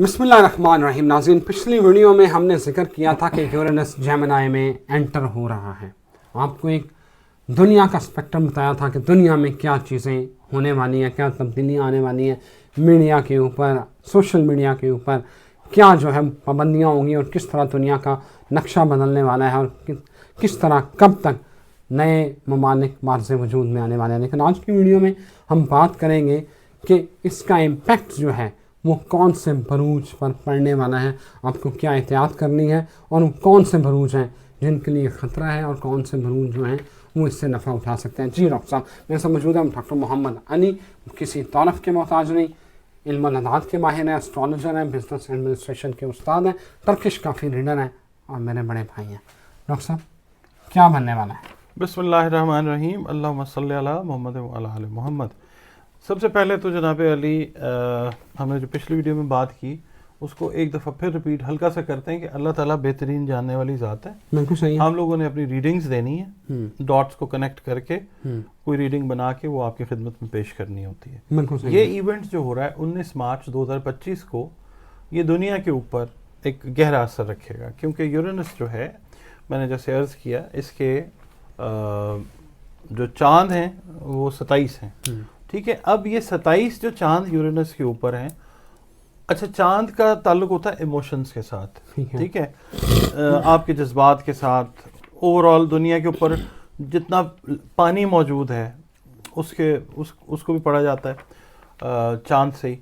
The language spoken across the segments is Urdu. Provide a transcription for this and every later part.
بسم اللہ الرحمن الرحیم. ناظرین, پچھلی ویڈیو میں ہم نے ذکر کیا تھا کہ یورینس جیمنائی میں انٹر ہو رہا ہے. آپ کو ایک دنیا کا اسپیکٹرم بتایا تھا کہ دنیا میں کیا چیزیں ہونے والی ہیں, کیا تبدیلیاں آنے والی ہیں میڈیا کے اوپر, سوشل میڈیا کے اوپر, کیا جو ہے پابندیاں ہوں گی اور کس طرح دنیا کا نقشہ بدلنے والا ہے اور کس طرح کب تک نئے ممالک بارز وجود میں آنے والے ہیں. لیکن آج کی ویڈیو میں ہم بات کریں گے کہ اس کا امپیکٹ جو ہے وہ کون سے بروج پر پڑنے والا ہے, آپ کو کیا احتیاط کرنی ہے, اور وہ کون سے بروج ہیں جن کے لیے خطرہ ہے اور کون سے بروج جو ہیں وہ اس سے نفع اٹھا سکتے ہیں. جی ڈاکٹر صاحب, میرے ساتھ موجود ہیں ڈاکٹر محمد علی, کسی تعارف کے محتاج نہیں, علم الاعداد کے ماہر ہیں, اسٹرالوجر ہیں, بزنس ایڈمنسٹریشن کے استاد ہیں, ٹرکش کافی ریڈر ہیں اور میرے بڑے بھائی ہیں. ڈاکٹر صاحب کیا بننے والا ہے؟ بسم اللہ الرحمن الرحیم. اللہم صلی علی محمد و علی آل محمد. سب سے پہلے تو جناب علی, ہم نے جو پچھلی ویڈیو میں بات کی اس کو ایک دفعہ پھر ریپیٹ ہلکا سا کرتے ہیں کہ اللہ تعالیٰ بہترین جاننے والی ذات ہے. بالکل صحیح ہے. ہم لوگوں نے اپنی ریڈنگز دینی ہے, ڈاٹس کو کنیکٹ کر کے کوئی ریڈنگ بنا کے وہ آپ کی خدمت میں پیش کرنی ہوتی ہے. بالکل صحیح. یہ ایونٹ جو ہو رہا ہے 19 مارچ 2025 کو, یہ دنیا کے اوپر ایک گہرا اثر رکھے گا, کیونکہ یورینس جو ہے, میں نے جیسے عرض کیا, اس کے جو چاند ہیں وہ 27 ہیں. ٹھیک ہے, اب یہ 27 جو چاند یورینس کے اوپر ہیں, اچھا چاند کا تعلق ہوتا ہے ایموشنز کے ساتھ. ٹھیک ہے, آپ کے جذبات کے ساتھ, اوور آل دنیا کے اوپر جتنا پانی موجود ہے اس کو بھی پڑھا جاتا ہے چاند سے ہی.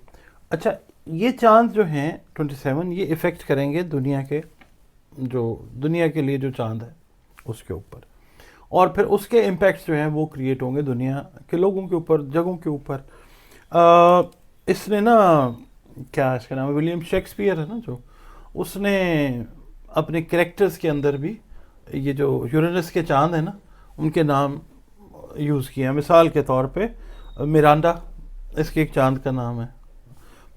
اچھا, یہ چاند جو ہیں 27 یہ افیکٹ کریں گے دنیا کے لیے جو چاند ہے اس کے اوپر, اور پھر اس کے امپیکٹس جو ہیں وہ کریٹ ہوں گے دنیا کے لوگوں کے اوپر, جگہوں کے اوپر. اس نے نا, کیا اس کا نام ہے, ولیم شیکسپیئر ہے نا, جو اس نے اپنے کریکٹرز کے اندر بھی یہ جو یورینس کے چاند ہیں نا ان کے نام یوز کیے ہیں. مثال کے طور پہ میرانڈا, اس کے ایک چاند کا نام ہے.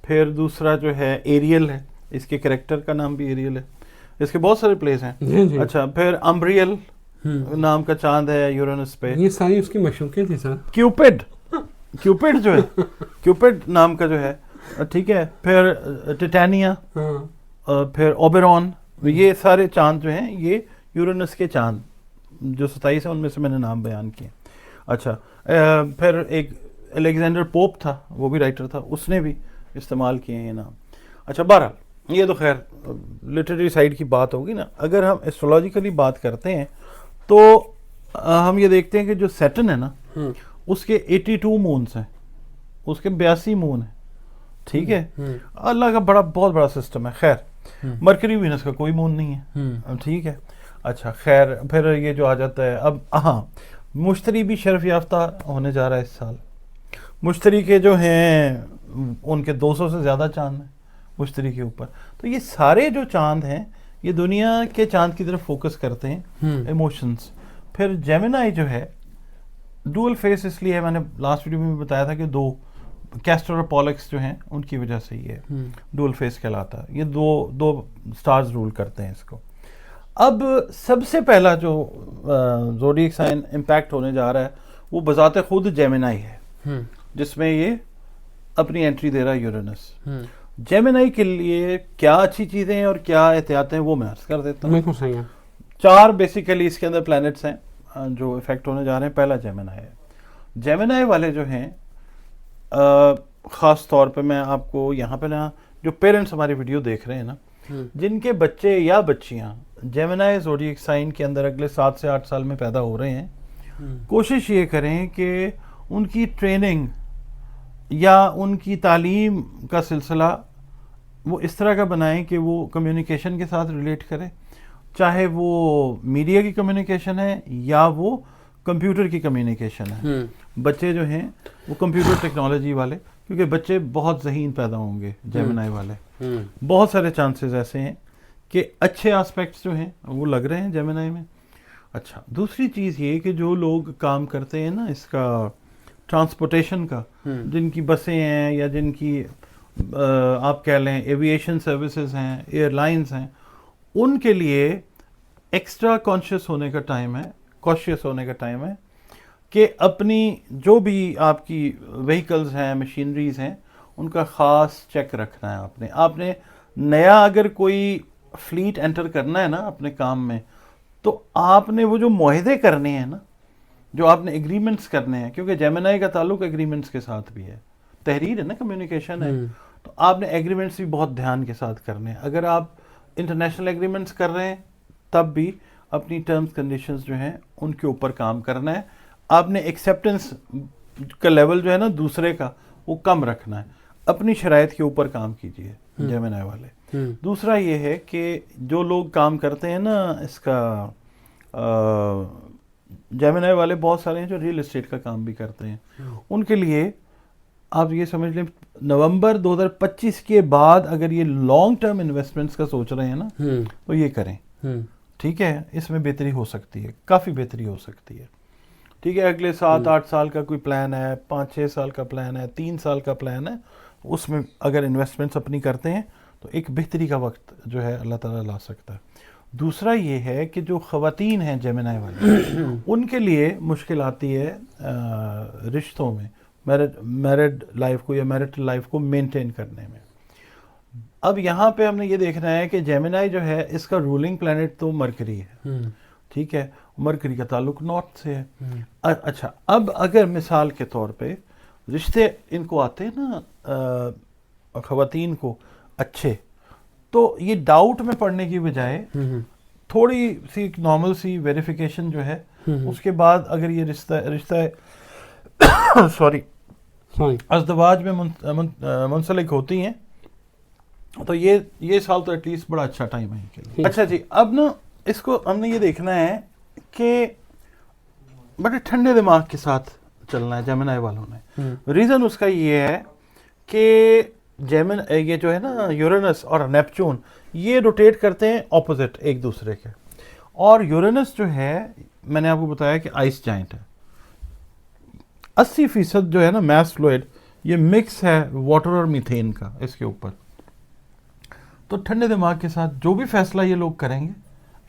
پھر دوسرا جو ہے ایریل ہے, اس کے کریکٹر کا نام بھی ایریل ہے. اس کے بہت سارے پلیس ہیں. اچھا, پھر امبریل نام کا چاند ہے یورینس پہ. یہ ساری اس کی مشہوریت تھی سر. کیوپڈ جو ہے, کیوپڈ نام کا جو ہے. ٹھیک ہے, پھر ٹیٹانیا, پھر اوبیرون, یہ سارے چاند جو ہیں یہ یورینس کے چاند جو 27 ہیں ان میں سے میں نے نام بیان کیے. اچھا, پھر ایک الیگزینڈر پوپ تھا, وہ بھی رائٹر تھا, اس نے بھی استعمال کیے ہیں یہ نام. اچھا, بہرحال یہ تو خیر لٹریری سائڈ کی بات ہوگی نا. اگر ہم ایسٹرولوجیکلی بات کرتے ہیں تو ہم یہ دیکھتے ہیں کہ جو سیٹن ہے نا اس کے 82 مونز ہیں, اس کے 82 مون ہیں. ٹھیک ہے, اللہ کا بہت بڑا سسٹم ہے. خیر, مرکری وینس کا کوئی مون نہیں ہے. ٹھیک ہے, اچھا خیر, پھر یہ جو آ جاتا ہے اب, ہاں مشتری بھی شرف یافتہ ہونے جا رہا ہے اس سال. مشتری کے جو ہیں ان کے 200 سے زیادہ چاند ہیں مشتری کے اوپر. تو یہ سارے جو چاند ہیں یہ دنیا کے چاند کی طرف فوکس کرتے ہیں, ایموشنز. پھر جیمنائی جو ہے ڈوئل فیس اس لیے ہے, میں نے لاسٹ ویڈیو میں بھی بتایا تھا کہ دو کیسٹر اور پولکس جو ہیں ان کی وجہ سے یہ ڈوئل فیس کہلاتا ہے. یہ دو سٹارز رول کرتے ہیں اس کو. اب سب سے پہلا جو زوڈیک سائن امپیکٹ ہونے جا رہا ہے وہ بذات خود جیمنائی ہے, جس میں یہ اپنی انٹری دے رہا ہے یورینس. جیمنائی کے لیے کیا اچھی چیزیں ہیں اور کیا احتیاط ہیں وہ میں عرض کر دیتا ہوں. بالکل صحیح ہے. 4 بیسیکلی اس کے اندر پلانٹس ہیں جو افیکٹ ہونے جا رہے ہیں. پہلا جیمنائی ہے. جیمنائی والے جو ہیں, خاص طور پہ میں آپ کو یہاں پہ نا, جو پیرنٹس ہماری ویڈیو دیکھ رہے ہیں نا, جن کے بچے یا بچیاں جیمنائی زوڈیک سائن کے اندر اگلے 7 سے 8 سال میں پیدا ہو رہے ہیں, کوشش یہ کریں کہ ان کی ٹریننگ یا ان کی تعلیم کا سلسلہ وہ اس طرح کا بنائیں کہ وہ کمیونیکیشن کے ساتھ ریلیٹ کرے, چاہے وہ میڈیا کی کمیونیکیشن ہے یا وہ کمپیوٹر کی کمیونیکیشن ہے. بچے جو ہیں وہ کمپیوٹر ٹیکنالوجی والے, کیونکہ بچے بہت ذہین پیدا ہوں گے جیمنائی والے, بہت سارے چانسز ایسے ہیں کہ اچھے آسپیکٹس جو ہیں وہ لگ رہے ہیں جیمنائی میں. اچھا, دوسری چیز یہ کہ جو لوگ کام کرتے ہیں نا اس کا ٹرانسپورٹیشن کا, جن کی بسیں ہیں یا جن کی آپ کہہ لیں ایویشن سروسز ہیں, ایئر لائنز ہیں, ان کے لیے ایکسٹرا کانشیس ہونے کا ٹائم ہے, کوشیس ہونے کا ٹائم ہے کہ اپنی جو بھی آپ کی وہیکلز ہیں, مشینریز ہیں, ان کا خاص چیک رکھنا ہے. آپ نے نیا اگر کوئی فلیٹ انٹر کرنا ہے نا اپنے کام میں, تو آپ نے وہ جو معاہدے کرنے ہیں نا, جو آپ نے ایگریمنٹس کرنے ہیں, کیونکہ جیمنائی کا تعلق ایگریمنٹس کے ساتھ بھی ہے, تحریر ہے نا, کمیونیکیشن ہے, تو آپ نے ایگریمنٹس بھی بہت دھیان کے ساتھ کرنے ہیں. اگر آپ انٹرنیشنل ایگریمنٹس کر رہے ہیں تب بھی اپنی ٹرمز کنڈیشنز جو ہیں ان کے اوپر کام کرنا ہے. آپ نے ایکسیپٹنس کا لیول جو ہے نا دوسرے کا وہ کم رکھنا ہے, اپنی شرائط کے اوپر کام کیجیے جیمنائی والے. دوسرا یہ ہے کہ جو لوگ کام کرتے ہیں نا اس کا, جیمنائی والے بہت سارے ہیں جو ریئل اسٹیٹ کا کام بھی کرتے ہیں, ان کے لیے آپ یہ سمجھ لیں نومبر 2025 کے بعد اگر یہ لانگ ٹرم انویسٹمنٹس کا سوچ رہے ہیں نا تو یہ کریں. ٹھیک ہے, اس میں بہتری ہو سکتی ہے, کافی بہتری ہو سکتی ہے. ٹھیک ہے, اگلے 7-8 سال کا کوئی پلان ہے, 5-6 سال کا پلان ہے, 3 سال کا پلان ہے, اس میں اگر انویسٹمنٹس اپنی کرتے ہیں تو ایک بہتری کا وقت جو ہے اللہ تعالیٰ لا سکتا ہے. دوسرا یہ ہے کہ جو خواتین ہیں جیمنائی والے, ان کے لیے مشکل آتی ہے رشتوں میں, میرڈ لائف کو یا میرٹل لائف کو مینٹین کرنے میں. اب یہاں پہ ہم نے یہ دیکھنا ہے کہ جیمنائی جو ہے اس کا رولنگ پلانٹ تو مرکری ہے. ٹھیک ہے, مرکری کا تعلق نارتھ سے ہے. اچھا, اب اگر مثال کے طور پہ رشتے ان کو آتے ہیں نا خواتین کو اچھے, تو یہ ڈاؤٹ میں پڑنے کی بجائے تھوڑی سی نارمل سی ویریفیکیشن جو ہے اس کے بعد اگر یہ رشتہ سوری ازدواج میں منسلک ہوتی ہیں تو یہ سال تو ایٹ لیسٹ بڑا اچھا ٹائم ہے ان کے لیے. اچھا جی, اب نا اس کو ہم نے یہ دیکھنا ہے کہ بڑے ٹھنڈے دماغ کے ساتھ چلنا ہے جیمنائی والوں نے. ریزن اس کا یہ ہے کہ یہ جو ہے نا یورینس اور نیپچون یہ روٹیٹ کرتے ہیں اپوزٹ ایک دوسرے کے, اور یورینس جو ہے میں نے آپ کو بتایا کہ آئس جائنٹ ہے. 80% جو ہے نا میس فلوئڈ یہ مکس ہے واٹر اور میتھین کا اس کے اوپر. تو ٹھنڈے دماغ کے ساتھ جو بھی فیصلہ یہ لوگ کریں گے,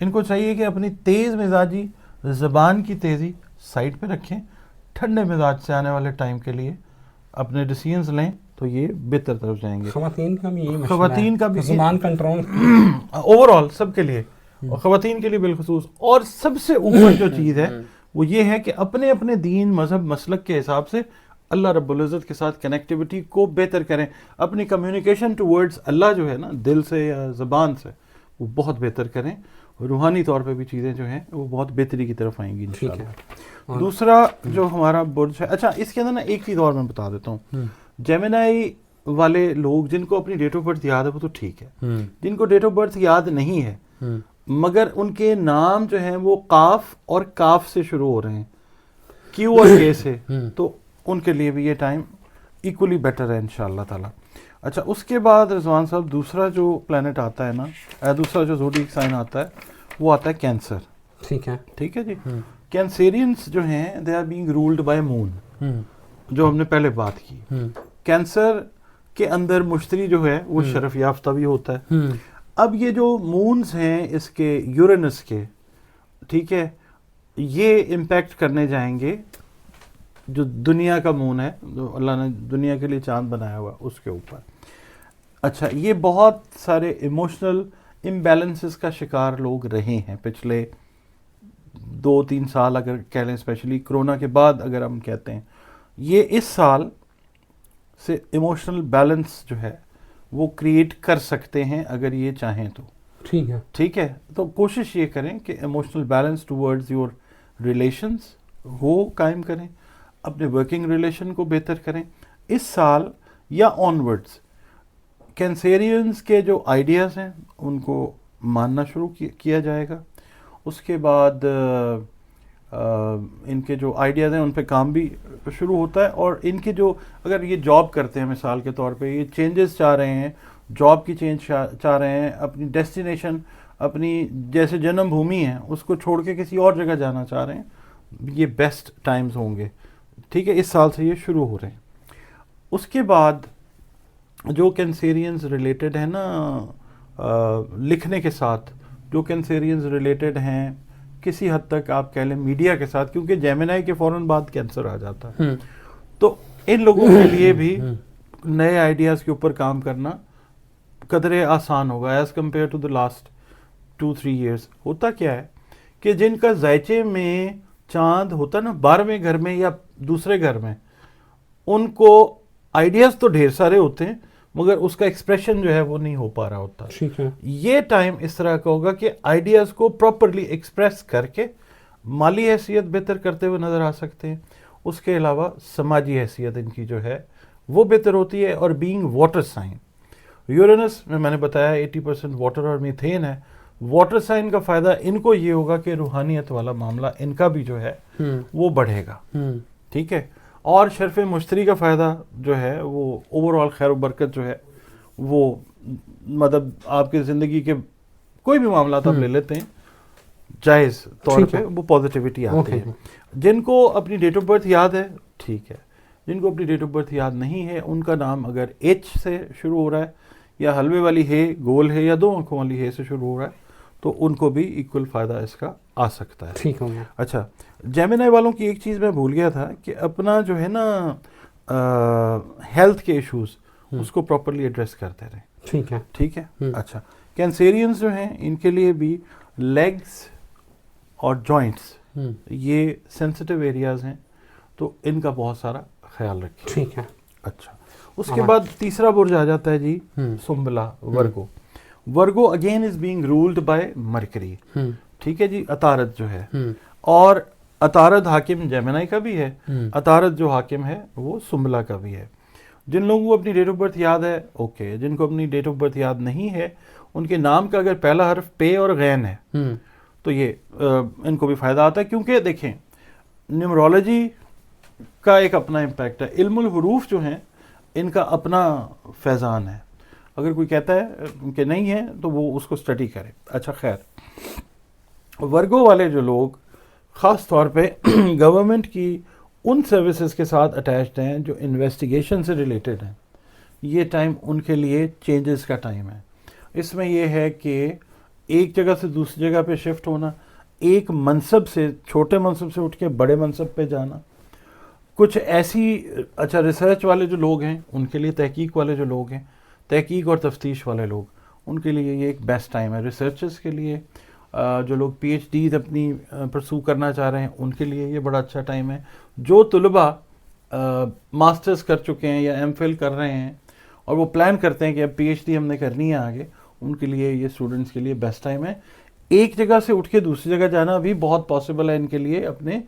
ان کو چاہیے کہ اپنی تیز مزاجی زبان کی تیزی سائڈ پہ رکھیں, ٹھنڈے مزاج سے آنے والے ٹائم کے لیے اپنے ڈیسیژنز لیں تو یہ بہتر طرف جائیں گے. خواتین کا بھی یہی خواتین کا بھی زبان کنٹرول اوور آل سب کے لیے, اور خواتین کے لیے بالخصوص. اور سب سے اوپر جو چیز ہے وہ یہ ہے کہ اپنے اپنے دین مذہب مسلک کے حساب سے اللہ رب العزت کے ساتھ کنیکٹیوٹی کو بہتر کریں. اپنی کمیونیکیشن ٹورڈز اللہ جو ہے نا دل سے یا زبان سے وہ بہت بہتر کریں, روحانی طور پہ بھی چیزیں جو ہیں وہ بہت بہتری کی طرف آئیں گی انشاءاللہ. دوسرا جو ہمارا برج ہے, اچھا اس کے اندر نا ایک چیز اور میں بتا دیتا ہوں. جیمنائی والے لوگ جن کو اپنی ڈیٹ آف برتھ یاد ہے وہ تو ٹھیک ہے, جن کو ڈیٹ آف برتھ یاد نہیں ہے مگر ان کے نام جو ہیں وہ قاف اور کاف سے شروع ہو رہے ہیں, کیو اور کے سے, تو ان کے لیے بھی یہ ٹائم ایکولی بیٹر ہے انشاءاللہ تعالی. اچھا, اس کے بعد رضوان صاحب دوسرا جو پلانٹ آتا ہے نا, دوسرا جو زوڈیک سائن آتا ہے وہ آتا ہے کینسر. ٹھیک ہے, ٹھیک ہے جی. کینسیرینس جو ہیں they are being ruled by moon, جو ہم نے پہلے بات کی. کینسر کے اندر مشتری جو ہے وہ شرف یافتہ بھی ہوتا ہے. اب یہ جو مونز ہیں اس کے یورینس کے, ٹھیک ہے, یہ امپیکٹ کرنے جائیں گے جو دنیا کا مون ہے, جو اللہ نے دنیا کے لیے چاند بنایا ہوا اس کے اوپر. اچھا, یہ بہت سارے ایموشنل امبیلنسز کا شکار لوگ رہے ہیں پچھلے 2-3 سال اگر کہہ لیں, اسپیشلی کرونا کے بعد اگر ہم کہتے ہیں. یہ اس سال سے ایموشنل بیلنس جو ہے وہ کریٹ کر سکتے ہیں اگر یہ چاہیں تو. ٹھیک ہے, ٹھیک ہے, تو کوشش یہ کریں کہ emotional balance towards your relations وہ قائم کریں, اپنے ورکنگ ریلیشن کو بہتر کریں. اس سال یا آنورڈز کینسیرینز کے جو آئیڈیاز ہیں ان کو ماننا شروع کیا جائے گا. اس کے بعد ان کے جو آئیڈیاز ہیں ان پہ کام بھی شروع ہوتا ہے, اور ان کے جو اگر یہ جاب کرتے ہیں مثال کے طور پہ, یہ چینجز چاہ رہے ہیں, جاب کی چینج چاہ رہے ہیں, اپنی ڈیسٹینیشن اپنی جیسے جنم بھومی ہے اس کو چھوڑ کے کسی اور جگہ جانا چاہ رہے ہیں, یہ بیسٹ ٹائمز ہوں گے. ٹھیک ہے, اس سال سے یہ شروع ہو رہے ہیں. اس کے بعد جو کینسیرینز ریلیٹڈ ہیں نا لکھنے کے ساتھ, جو کینسیرینز ریلیٹڈ ہیں کسی حد تک آپ کہہ لیں میڈیا کے ساتھ, کیونکہ جیمنائی کے فوراً بعد کینسر آ جاتا ہے, تو ان لوگوں کے لیے بھی نئے آئیڈیاز کے اوپر کام کرنا قدرے آسان ہوگا as compare to the last 2-3 years. ہوتا کیا ہے کہ جن کا ذائچے میں چاند ہوتا نا 12ویں گھر میں یا دوسرے گھر میں, ان کو آئیڈیاز تو ڈھیر سارے ہوتے ہیں مگر اس کا ایکسپریشن جو ہے وہ نہیں ہو پا رہا ہوتا. ٹھیک ہے. یہ ٹائم اس طرح کا ہوگا کہ آئیڈیاز کو پراپرلی ایکسپریس کر کے مالی حیثیت بہتر کرتے ہوئے نظر آ سکتے ہیں. اس کے علاوہ سماجی حیثیت ان کی جو ہے وہ بہتر ہوتی ہے. اور بینگ واٹر سائن, یورینس میں نے بتایا 80% واٹر اور میتھین ہے. واٹر سائن کا فائدہ ان کو یہ ہوگا کہ روحانیت والا معاملہ ان کا بھی جو ہے وہ بڑھے گا. ٹھیک ہے. اور شرف مشتری کا فائدہ جو ہے وہ اوور آل خیر و برکت جو ہے وہ مطلب آپ کی زندگی کے کوئی بھی معاملات آپ لے لیتے ہیں جائز طور پہ وہ پازیٹیوٹی آتی ہے. جن کو اپنی ڈیٹ آف برتھ یاد ہے ٹھیک ہے, جن کو اپنی ڈیٹ آف برتھ یاد نہیں ہے ان کا نام اگر ایچ سے شروع ہو رہا ہے یا حلوے والی ہے گول ہے یا 2 آنکھوں والی ہے سے شروع ہو رہا ہے تو ان کو بھی ایکول فائدہ اس کا آ سکتا ہے. ٹھیک ہو گیا. اچھا, جیمنائی والوں کی ایک چیز میں بھول گیا تھا کہ اپنا جو ہے نا ہیلتھ کے ایشوز اس کو پراپرلی ایڈریس کرتے رہیں. ٹھیک ہے. ٹھیک ہے. اچھا, کینسیرینز جو ہیں ان کے لیے بھی لیگز اور جوائنٹس یہ سینسٹیو ایریاز ہیں تو ان کا بہت سارا خیال رکھیں. ٹھیک ہے. اچھا, اس کے بعد تیسرا برج آ جاتا ہے جی سنبلا Virgo. Virgo again is being ruled by Mercury. ٹھیک ہے جی. عطارد جو ہے اور عطارد حاکم جیمنائی کا بھی ہے, عطارد جو حاکم ہے وہ سنبلا کا بھی ہے. جن لوگوں کو اپنی ڈیٹ آف برتھ یاد ہے اوکے, جن کو اپنی ڈیٹ آف برتھ یاد نہیں ہے ان کے نام کا اگر پہلا حرف پے اور غین ہے تو یہ ان کو بھی فائدہ آتا ہے. کیونکہ دیکھیں نیمرولوجی کا ایک اپنا امپیکٹ ہے, علم الحروف جو ہیں ان کا اپنا فیضان ہے. اگر کوئی کہتا ہے کہ نہیں ہے تو وہ اس کو اسٹڈی کرے. اچھا خیر, ورگو والے جو لوگ خاص طور پہ گورنمنٹ کی ان سروسز کے ساتھ اٹیچڈ ہیں جو انویسٹیگیشن سے ریلیٹڈ ہیں, یہ ٹائم ان کے لیے چینجز کا ٹائم ہے. اس میں یہ ہے کہ ایک جگہ سے دوسری جگہ پہ شفٹ ہونا, ایک منصب سے چھوٹے منصب سے اٹھ کے بڑے منصب پہ جانا, کچھ ایسی اچھا ریسرچ والے جو لوگ ہیں ان کے لیے, تحقیق والے جو لوگ ہیں, تحقیق اور تفتیش والے لوگ, ان کے لیے یہ ایک بیسٹ ٹائم ہے. ریسرچرز کے لیے, جو لوگ پی ایچ ڈی اپنی پرسو کرنا چاہ رہے ہیں ان کے لیے یہ بڑا اچھا ٹائم ہے. جو طلباء ماسٹرز کر چکے ہیں یا ایم فل کر رہے ہیں اور وہ پلان کرتے ہیں کہ اب پی ایچ ڈی ہم نے کرنی ہے آگے, ان کے لیے یہ اسٹوڈنٹس کے لیے بیسٹ ٹائم ہے. ایک جگہ سے اٹھ کے دوسری جگہ جانا بھی بہت پاسبل ہے ان کے لیے اپنے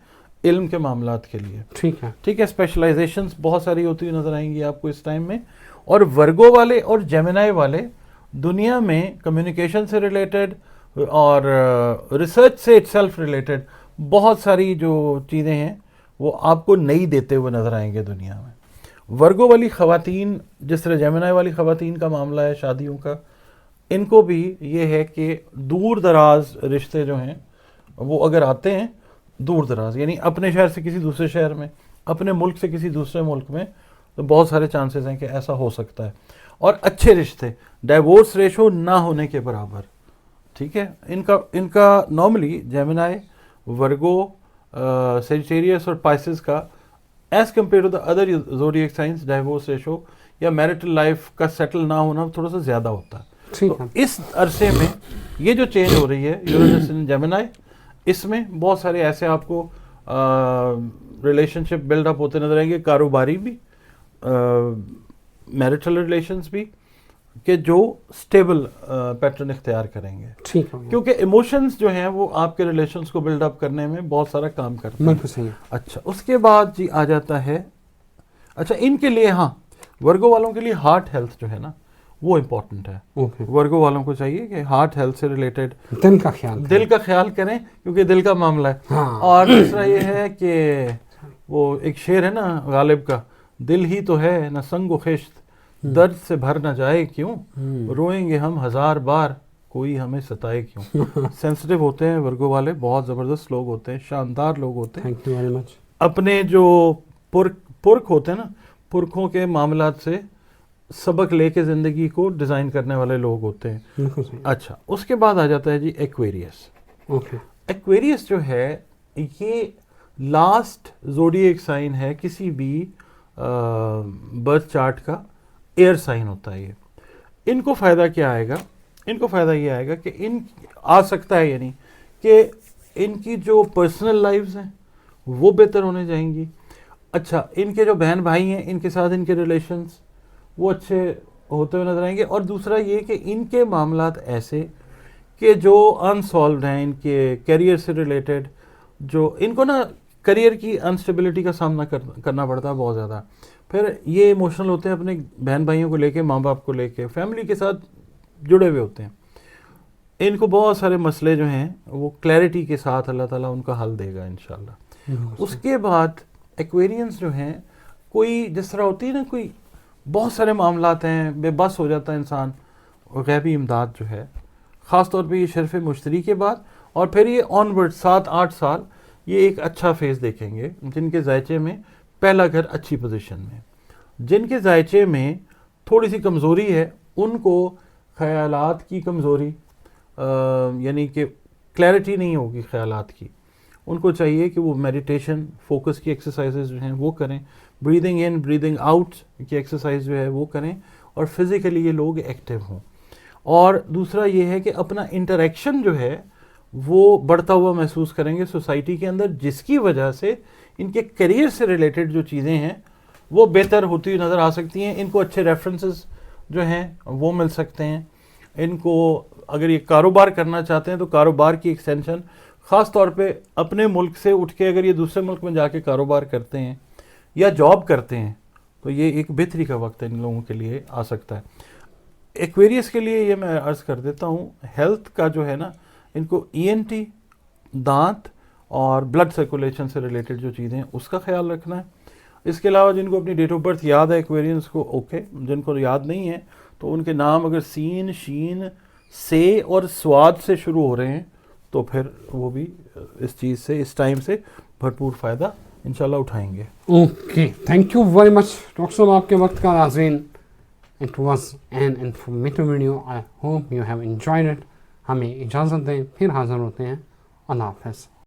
علم کے معاملات کے لیے. ٹھیک ہے. ٹھیک ہے. اسپیشلائزیشنس بہت ساری ہوتی ہوئی نظر آئیں گی آپ کو اس ٹائم میں. اور ورگو والے اور جیمنائی والے دنیا میں کمیونیکیشن سے ریلیٹڈ اور ریسرچ سے اٹ سیلف ریلیٹڈ بہت ساری جو چیزیں ہیں وہ آپ کو نئی دیتے ہوئے نظر آئیں گے دنیا میں. ورگو والی خواتین جس طرح جیمنائی والی خواتین کا معاملہ ہے شادیوں کا, ان کو بھی یہ ہے کہ دور دراز رشتے جو ہیں وہ اگر آتے ہیں دور دراز یعنی اپنے شہر سے کسی دوسرے شہر میں, اپنے ملک سے کسی دوسرے ملک میں, تو بہت سارے چانسز ہیں کہ ایسا ہو سکتا ہے. اور اچھے رشتے, ڈائیورس ریشو نہ ہونے کے برابر. ٹھیک ہے. ان کا نارملی جیمنائی, ورگو, سیجیٹیریس اور پائسز کا as compare to the other zodiac signs divorce ratio یا میرٹل لائف کا سیٹل نہ ہونا تھوڑا سا زیادہ ہوتا ہے. تو اس عرصے میں یہ جو چینج ہو رہی ہے یورینس ان جیمنائی, اس میں بہت سارے ایسے آپ کو ریلیشن شپ بلڈ اپ ہوتے نظر آئیں گے, کاروباری بھی, میرٹل ریلیشنز بھی, کہ جو اسٹیبل پیٹرن اختیار کریں گے. ٹھیک ہے. کیونکہ ایموشنز جو ہیں وہ آپ کے ریلیشنز کو بلڈ اپ کرنے میں بہت سارا کام کرتے ہیں. صحیح. اچھا, اس کے بعد جی آ جاتا ہے, اچھا ان کے لیے, ہاں ورگو والوں کے لیے ہارٹ ہیلتھ جو ہے نا وہ امپورٹنٹ ہے. ورگو والوں کو چاہیے کہ ہارٹ ہیلتھ سے ریلیٹڈ دل کا خیال کریں کیونکہ دل کا معاملہ ہے. اور دوسرا یہ ہے کہ وہ ایک شعر ہے نا غالب کا, دل ہی تو ہے نہ سنگ و خشت, درد سے بھر نہ جائے کیوں, روئیں گے ہم 1000 بار, کوئی ہمیں ستائے کیوں. سینسٹیو ہوتے ہیں ورگو والے, بہت زبردست لوگ ہوتے ہیں, شاندار لوگ ہوتے ہیں. Thank you very much. اپنے جو پرکھ ہوتے ہیں نا, پرکھوں کے معاملات سے سبق لے کے زندگی کو ڈیزائن کرنے والے لوگ ہوتے ہیں. اچھا, اس کے بعد آ جاتا ہے جی ایکویریس. ایکویریس جو ہے یہ لاسٹ زوڈیک سائن ہے کسی بھی برتھ چارٹ کا ایئر سائن ہوتا ہے. یہ ان کو فائدہ کیا آئے گا؟ ان کو فائدہ یہ آئے گا کہ ان آ سکتا ہے یعنی کہ ان کی جو پرسنل لائفز ہیں وہ بہتر ہونے جائیں گی. اچھا ان کے جو بہن بھائی ہیں ان کے ساتھ ان کے ریلیشنز وہ اچھے ہوتے ہوئے نظر آئیں گے. اور دوسرا یہ کہ ان کے معاملات ایسے کہ جو انسالوڈ ہیں ان کے کیریئر سے ریلیٹڈ، جو ان کو نا کریئر کی انسٹیبلٹی کا سامنا کرنا پڑتا ہے بہت زیادہ. پھر یہ ایموشنل ہوتے ہیں اپنے بہن بھائیوں کو لے کے، ماں باپ کو لے کے، فیملی کے ساتھ جڑے ہوئے ہوتے ہیں. ان کو بہت سارے مسئلے جو ہیں وہ کلیئرٹی کے ساتھ اللہ تعالیٰ ان کا حل دے گا انشاءاللہ. اس کے بعد ایکویرینس جو ہیں، کوئی جس طرح ہوتی ہے نا، کوئی بہت سارے معاملات ہیں، بے بس ہو جاتا ہے انسان، غیبی امداد جو ہے خاص طور پہ یہ شرف مشتری کے بعد، اور پھر یہ آن ورڈ 7-8 سال یہ ایک اچھا فیز دیکھیں گے. جن کے ذائچے میں پہلا گھر اچھی پوزیشن میں، جن کے ذائچے میں تھوڑی سی کمزوری ہے، ان کو خیالات کی کمزوری یعنی کہ کلیئرٹی نہیں ہوگی خیالات کی، ان کو چاہیے کہ وہ میڈیٹیشن، فوکس کی ایکسرسائزز جو ہیں وہ کریں، بریدنگ ان بریدنگ آؤٹ کی ایکسرسائز جو ہے وہ کریں، اور فزیکلی یہ لوگ ایکٹیو ہوں. اور دوسرا یہ ہے کہ اپنا انٹریکشن جو ہے وہ بڑھتا ہوا محسوس کریں گے سوسائٹی کے اندر، جس کی وجہ سے ان کے کیریئر سے ریلیٹڈ جو چیزیں ہیں وہ بہتر ہوتی ہوئی نظر آ سکتی ہیں. ان کو اچھے ریفرنسز جو ہیں وہ مل سکتے ہیں. ان کو اگر یہ کاروبار کرنا چاہتے ہیں تو کاروبار کی ایکسٹینشن، خاص طور پہ اپنے ملک سے اٹھ کے اگر یہ دوسرے ملک میں جا کے کاروبار کرتے ہیں یا جاب کرتے ہیں تو یہ ایک بہتری کا وقت ان لوگوں کے لیے آ سکتا ہے. ایکویریس کے لیے یہ میں عرض کر دیتا ہوں، ہیلتھ کا جو ہے نا، ان کو ENT، دانت اور بلڈ سرکولیشن سے ریلیٹڈ جو چیزیں ہیں اس کا خیال رکھنا ہے. اس کے علاوہ جن کو اپنی ڈیٹ آف برتھ یاد ہے ایکویرینس کو اوکے، جن کو یاد نہیں ہے تو ان کے نام اگر سین، شین، سے اور سواد سے شروع ہو رہے ہیں تو پھر وہ بھی اس چیز سے، اس ٹائم سے بھرپور فائدہ انشاءاللہ اٹھائیں گے. Okay, thank you very much doctor صاحب آپ کے وقت کا. ناظرین، it was an informative video, I hope you have enjoyed it. ہمیں اجازت دیں، پھر حاضر ہوتے ہیں. اللہ حافظ.